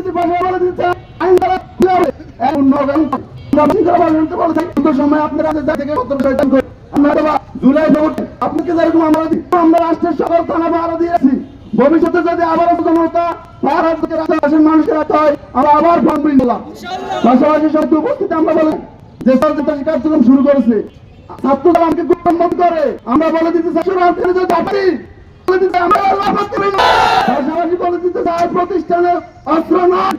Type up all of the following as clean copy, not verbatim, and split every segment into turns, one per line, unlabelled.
কর্মসূচির পাশে বলে দিচ্ছে আইন দ্বারা কি হবে সময় আপনারা থেকে জুলাই আপনাকে যেরকম আমরা রাষ্ট্রের সকল থানা পাহারা দিয়েছি। ভবিষ্যতে যদি আবার জনতা মানুষকে রাখতে হয় আমরা আবার ফর্ম নিলাম। পাশাপাশি সব উপস্থিতি আমরা বলে যে কার্যক্রম শুরু করেছে ছাত্ররা আমাকে গুরুত্ব করে আমরা বলে দিতে পাশাপাশি বলে দিতে চাই প্রতিষ্ঠানের অস্ত্র নয়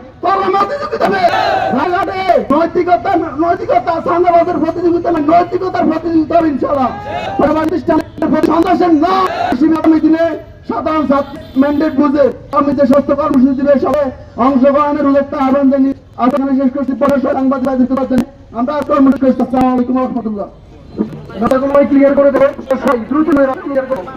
নৈতিকতা সান্দাবাদের প্রতিযোগিতা না, নৈতিকতার প্রতিযোগিতা হবে ইনশাআল্লাহ। প্রতিষ্ঠানের সন্ত্রাসের না আগামী দিনে সাধারণ ম্যান্ডেট বুঝে আমি যে সমস্ত কর্মসূচি দিবে সবাই অংশগ্রহণের উল্লেখটা আহ্বান জানিয়ে আলোচনা শেষ করছি। পরে সাংবাদিক দিতে পারছেন আমরা কর্মসূচি করছি। আসসালামু আলাইকুম ওয়া রাহমাতুল্লাহ। ক্লিয়ার করে দেবো দ্রুত ক্লিয়ার করবো।